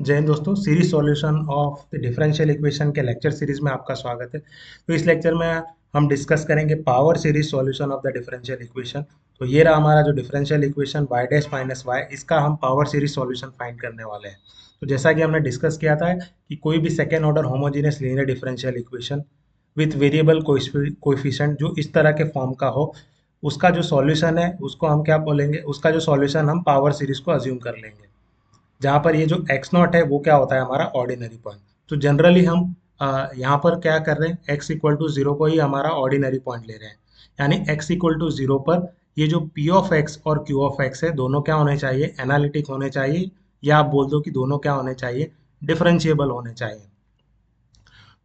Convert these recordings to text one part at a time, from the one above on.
जय हिंद दोस्तों। Series solution of the differential equation के लेक्चर सीरीज में आपका स्वागत है। तो इस लेक्चर में हम डिस्कस करेंगे power series solution of the differential equation. तो ये रहा हमारा जो differential equation y dash minus y, इसका हम पावर सीरीज सॉल्यूशन फाइंड करने वाले हैं। तो जैसा कि हमने डिस्कस किया था कि कोई भी second order homogeneous linear differential equation with variable coefficient जो इस तरह के फॉर्म का हो, उसका जो सॉल्यूशन है उसको हम क्या बोलेंगे, उसका जो सॉल्यूशन हम पावर सीरीज को अज्यूम कर लेंगे। जहाँ पर ये जो एक्स नॉट है वो क्या होता है, हमारा ऑर्डिनरी पॉइंट। तो जनरली हम यहाँ पर क्या कर रहे हैं, एक्स इक्वल टू जीरो को ही हमारा ऑर्डिनरी पॉइंट ले रहे हैं। यानी एक्स इक्वल टू जीरो पर ये जो पी ऑफ एक्स और क्यू ऑफ एक्स है, दोनों क्या होने चाहिए, एनालिटिक होने चाहिए, या आप बोल दो कि दोनों क्या होने चाहिए, डिफरेंशिएबल होने चाहिए।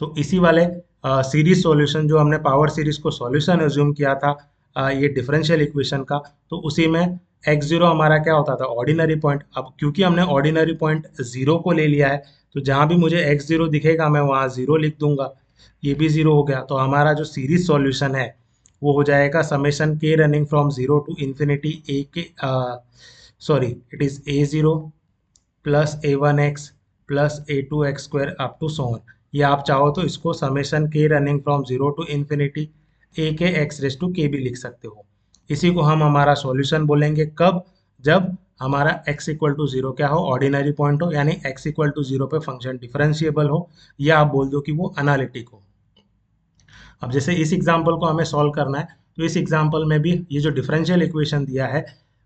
तो इसी वाले सीरीज सॉल्यूशन जो हमने पावर सीरीज को सॉल्यूशन एज्यूम किया था ये डिफरेंशियल इक्वेशन का, तो उसी में एक्स जीरो हमारा क्या होता था, ऑर्डिनरी पॉइंट। अब क्योंकि हमने ऑर्डिनरी पॉइंट जीरो को ले लिया है, तो जहां भी मुझे एक्स जीरो दिखेगा मैं वहां जीरो लिख दूंगा। ये भी जीरो हो गया, तो हमारा जो सीरीज सॉल्यूशन है वो हो जाएगा summation K running from zero to infinity A K, sorry, it is A zero plus A one X plus A two X square up to so on. या आप चाहो तो इसको summation K running from zero to infinity A K X raise to के भी लिख सकते हो। इसी को हम हमारा सॉल्यूशन बोलेंगे कब, जब हमारा x इक्वल टू जीरो क्या हो, ऑर्डिनरी पॉइंट हो, यानी x इक्वल टू जीरो पे फंक्शन डिफरेंशिएबल हो, या आप बोल दो कि वो एनालिटिक हो। अब जैसे इस एग्जाम्पल को हमें सॉल्व करना है, तो इस एग्जाम्पल में भी ये जो डिफरेंशियल इक्वेशन दिया है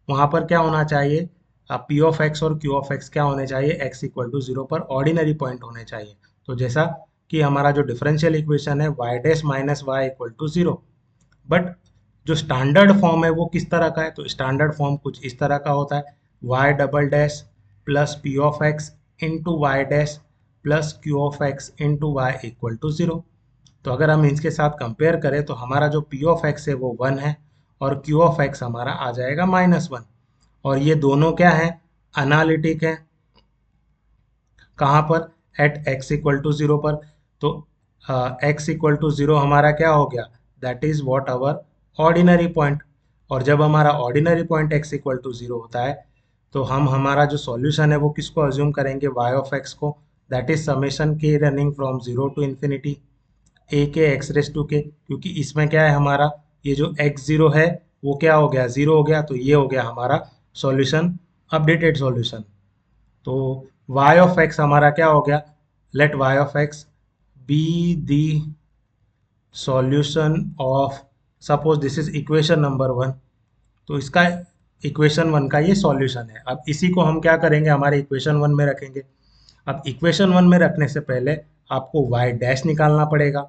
वहां पर क्या होना चाहिए, पी ऑफ एक्स और क्यू ऑफ एक्स क्या होने चाहिए, एक्स इक्वल टू जीरो पर ऑर्डिनरी पॉइंट होने चाहिए। तो जैसा कि हमारा जो डिफरेंशियल इक्वेशन है y dash minus Y equal to zero, but जो स्टैंडर्ड फॉर्म है वो किस तरह का है, तो स्टैंडर्ड फॉर्म कुछ इस तरह का होता है, y double dash plus p of x into y dash plus q of x into y equal to zero. तो अगर हम इसके साथ कंपेयर करें तो हमारा जो पी ऑफ एक्स है वो वन है, और क्यू ऑफ एक्स हमारा आ जाएगा माइनस वन। और ये दोनों क्या है, अनालिटिक है। कहाँ पर, at x equal to zero पर। तो एक्स इक्वल टू जीरो हमारा क्या हो गया, that is what our ordinary point. और जब हमारा ordinary point x equal to zero होता है, तो हम हमारा जो सॉल्यूशन है वो किसको अज्यूम करेंगे, वाई ऑफ एक्स को, that is summation K running from zero to infinity A K X raise to के। क्योंकि इसमें क्या है, हमारा ये जो एक्स जीरो है वो क्या हो गया, जीरो हो गया, तो ये हो गया हमारा सॉल्यूशन, अपडेटेड सॉल्यूशन। तो y ऑफ x हमारा क्या हो गया, let y of x be the solution of, suppose this is equation number one. तो इसका इक्वेशन वन का ये सॉल्यूशन है। अब इसी को हम क्या करेंगे, हमारे इक्वेशन वन में रखेंगे। अब इक्वेशन वन में रखने से पहले आपको y डैश निकालना पड़ेगा।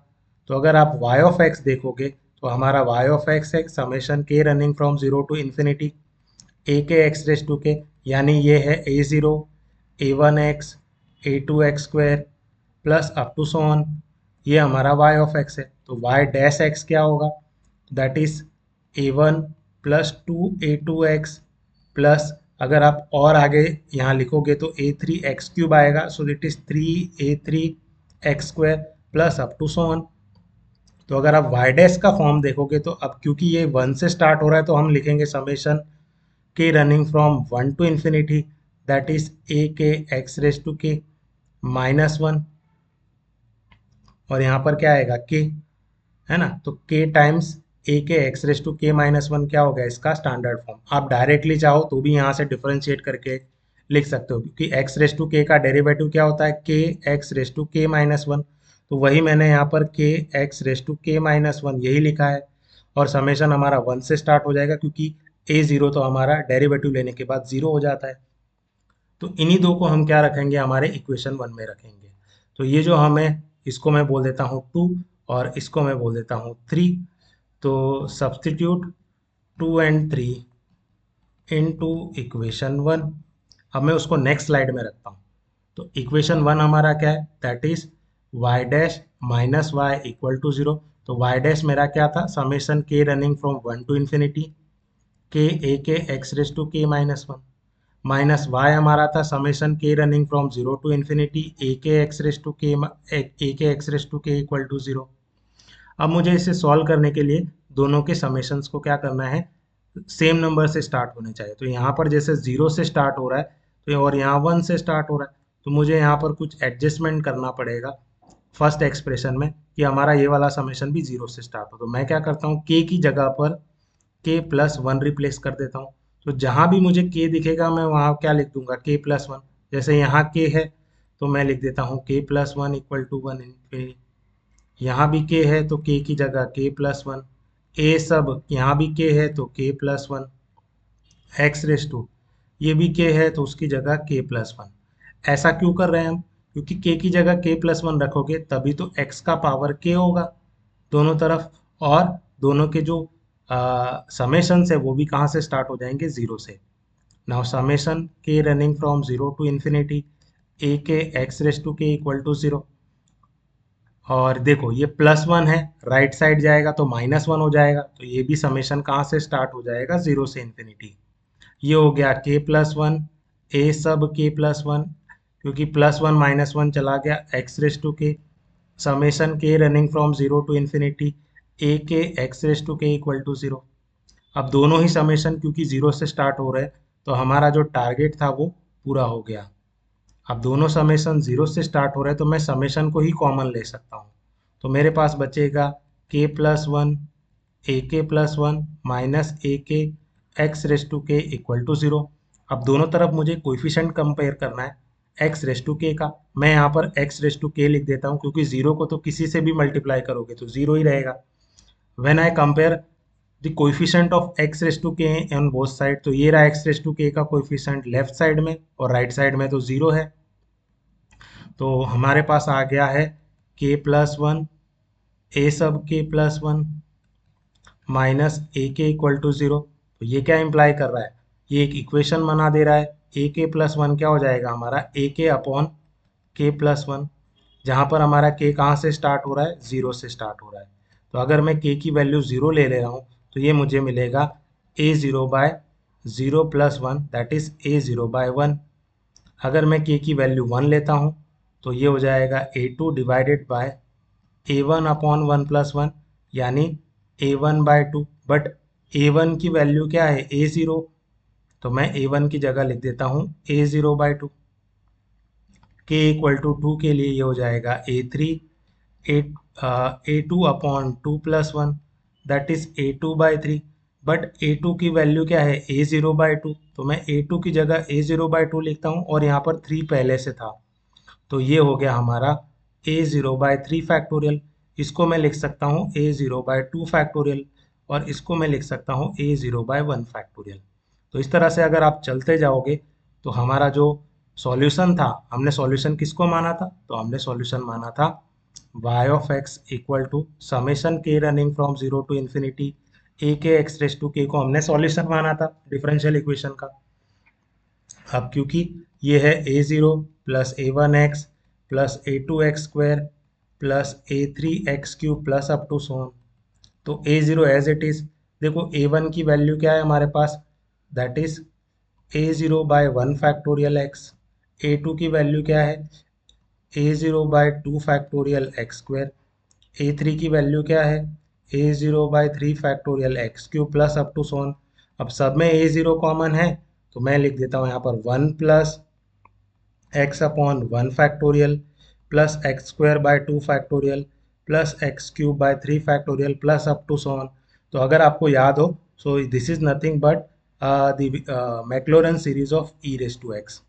तो अगर आप y ऑफ x देखोगे तो हमारा y ऑफ x है summation K running from zero to infinity A K X raise to K, यानी ये है A zero, A one X, A two X square plus up to so on. ये हमारा y of x है। तो y dash x क्या होगा, that is a one plus two a two x plus, अगर आप और आगे यहाँ लिखोगे तो ए थ्री एक्स क्यूब आएगा, so that is three A three X square plus up to so on. तो अगर आप y डैश का फॉर्म देखोगे तो अब क्योंकि ये वन से स्टार्ट हो रहा है तो हम लिखेंगे summation K running from one to infinity, that is A K X raise to K minus one. और यहाँ पर क्या आएगा, के, है ना। तो के times A K X raise to K minus one क्या हो गया, इसका स्टैंडर्ड फॉर्म। आप डायरेक्टली चाहो तो भी यहाँ से डिफरेंशिएट करके लिख सकते हो, क्योंकि एक्स रेस टू के का डेरिवेटिव क्या होता है, के X raise to K minus one. तो वही मैंने यहाँ पर के X raise to K minus one यही लिखा है। और समेशन हमारा वन से स्टार्ट हो जाएगा, क्योंकि ए जीरो तो हमारा डेरिवेटिव लेने के बाद जीरो हो जाता है। तो इन्हीं दो को हम क्या रखेंगे, हमारे इक्वेशन वन में रखेंगे। तो ये जो हमें, इसको मैं बोल देता हूँ टू और इसको मैं बोल देता हूँ थ्री। तो substitute two and three into equation one. अब मैं उसको नेक्स्ट स्लाइड में रखता हूँ। तो इक्वेशन वन हमारा क्या है, that is Y dash minus Y equal to zero. तो वाई डैश मेरा क्या था, summation K running from one to infinity K A K X raise to K minus one, minus Y हमारा था summation K running from zero to infinity A K X raise to K, A K X raise to K equal to zero. अब मुझे इसे solve करने के लिए दोनों के समेशंस को क्या करना है, सेम नंबर से स्टार्ट होने चाहिए। तो यहाँ पर जैसे जीरो से स्टार्ट हो रहा है, तो और यहाँ वन से स्टार्ट हो रहा है, तो मुझे यहाँ पर कुछ एडजस्टमेंट करना पड़ेगा फर्स्ट एक्सप्रेशन में कि हमारा ये वाला समेशन भी 0 से स्टार्ट हो। तो मैं क्या करता हूँ, k की जगह पर k+1 रिप्लेस कर देता हूँ। तो जहाँ भी मुझे k दिखेगा मैं वहाँ क्या लिख दूंगा, k+1। जैसे यहाँ k है तो मैं लिख देता हूँ k+1 इक्वल टू 1 इन्फिनिटी। यहाँ भी k है तो k की जगह k+1, a सब यहाँ भी k है तो k+1, एक्स रेस टू ये भी k है तो उसकी जगह k+1। ऐसा क्यों कर रहे हैं हम, क्योंकि k की जगह k+1 रखोगे तभी तो x का पावर k होगा दोनों तरफ, और दोनों के जो समेशंस है वो भी कहाँ से स्टार्ट हो जाएंगे, 0 से। Now summation k running from 0 to infinity a k x raise to k equal to 0। और देखो ये +1 है, राइट साइड जाएगा तो -1 हो जाएगा, तो ये भी समेशन कहाँ से स्टार्ट हो जाएगा, 0 से इन्फिनिटी। ये हो गया k+1, a सब k+1, क्योंकि +1 -1 चला गया, x raise to k, summation k running from 0 to infinity a k x raise to k equal to 0। अब दोनों ही समेशन क्योंकि 0 से स्टार्ट हो रहे हैं तो हमारा जो टारगेट था वो पूरा हो गया। अब दोनों समेशन 0 से स्टार्ट हो रहे हैं तो मैं समेशन को ही कॉमन ले सकता हूँ। तो मेरे पास बचेगा k+1 ak+1 minus A K X raise to K equal to 0। अब दोनों तरफ मुझे कोइफिशिएंट कंपेयर करना है एक्स रेस टू के का। मैं यहाँ पर एक्स रेस टू के लिख देता हूँ क्योंकि 0 को तो किसी से भी मल्टीप्लाई करोगे तो 0 ही रहेगा। When I compare the coefficient of x raise to k on both side, तो ये रहा एक्स रेस टू के का कोइफिशिएंट लेफ्ट साइड में और राइट साइड में तो 0 है। तो हमारे पास आ गया है k+1 a सब k+1 माइनस ए के इक्वल टू 0। तो ये क्या इम्प्लाई कर रहा है, ये एक इक्वेशन बना दे रहा है। ak+1 क्या हो जाएगा हमारा, ak/k+1, जहाँ पर हमारा k कहाँ से स्टार्ट हो रहा है, 0 से स्टार्ट हो रहा है। तो अगर मैं k की वैल्यू 0 ले रहा हूँ तो ये मुझे मिलेगा a0/0+1 दैट इज a0/1। अगर मैं k की वैल्यू 1 लेता हूँ तो ये हो जाएगा a2 डिवाइडेड बाय a1/1+1 यानी a1/2। बट a1 की वैल्यू क्या है, a0, तो मैं a1 की जगह लिख देता हूँ a0/2। k इक्वल टू 2 के लिए ये हो जाएगा a3 a2/2+1 that is a2/3। But a2 की वैल्यू क्या है, a0/2, तो मैं a2 की जगह a0/2 लिखता हूँ और यहाँ पर 3 पहले से था। तो ये हो गया हमारा a0/3 फैक्टोरियल। इसको मैं लिख सकता हूँ a0/2 फैक्टोरियल और इसको मैं लिख सकता हूँ a0/1 फैक्टोरियल। तो इस तरह से अगर आप चलते जाओगे तो हमारा जो सॉल्यूशन था, हमने सॉल्यूशन किसको माना था, तो हमने सॉल्यूशन माना था y of x equal to summation k running from 0 to infinity a k x raise to k को हमने सॉल्यूशन माना था डिफरेंशियल इक्वेशन का। अब क्योंकि ये है a0 plus a1x plus a2x² plus a3x³ plus up to सोन, तो a0 एज इट इज। देखो a1 की वैल्यू क्या है हमारे पास, that is a0/1 factorial x। a2 की वैल्यू क्या है, a0/2 फैक्टोरियल x²। a3 की वैल्यू क्या है, a0/3 factorial x³ plus up to so on. अब सब में a0 कॉमन है तो मैं लिख देता हूँ यहाँ पर 1 plus x/1 factorial plus x²/2 factorial plus x³ 3 factorial plus up to सोन। तो अगर आपको याद हो, so this is nothing but the Maclaurin series of e raise to x।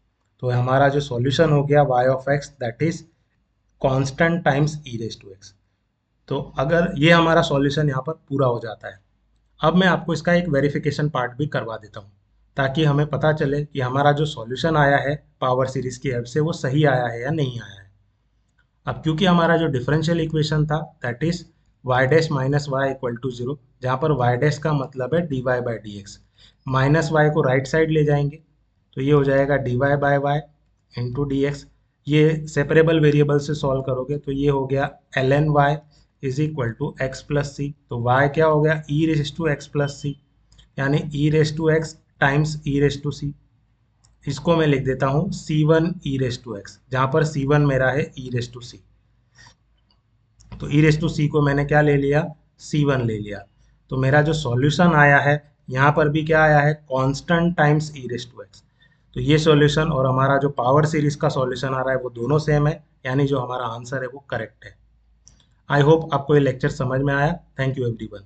तो हमारा जो सॉल्यूशन हो गया y of x that is constant times e raise to x। तो अगर ये हमारा सॉल्यूशन यहाँ पर पूरा हो जाता है, अब मैं आपको इसका एक वेरिफिकेशन पार्ट भी करवा देता हूँ ताकि हमें पता चले कि हमारा जो सॉल्यूशन आया है पावर सीरीज की हेल्प से वो सही आया है या नहीं आया है। अब क्योंकि हमारा जो डिफरेंशियल इक्वेशन था that is y dash minus Y equal to 0, जहाँ पर y डैश का मतलब है dy/dx, माइनस वाई को राइट साइड ले जाएंगे तो ये हो जाएगा dy/y इंटू डी एक्स। ये सेपरेबल वेरिएबल से सॉल्व करोगे तो ये हो गया ln y is equal to x plus c. तो y क्या हो गया, e raise to x plus c, यानी e raise to x times e raise to c. इसको मैं लिख देता हूँ c1 e raise to x, जहाँ पर c1 मेरा है e रेस टू सी। तो e रेस टू सी को मैंने क्या ले लिया, c1 ले लिया। तो मेरा जो सॉल्यूशन आया है यहाँ पर भी क्या आया है, constant times e raise to x. तो ये सॉल्यूशन और हमारा जो पावर सीरीज का सॉल्यूशन आ रहा है वो दोनों सेम है, यानी जो हमारा आंसर है वो करेक्ट है। आई होप आपको ये लेक्चर समझ में आया। Thank you everyone.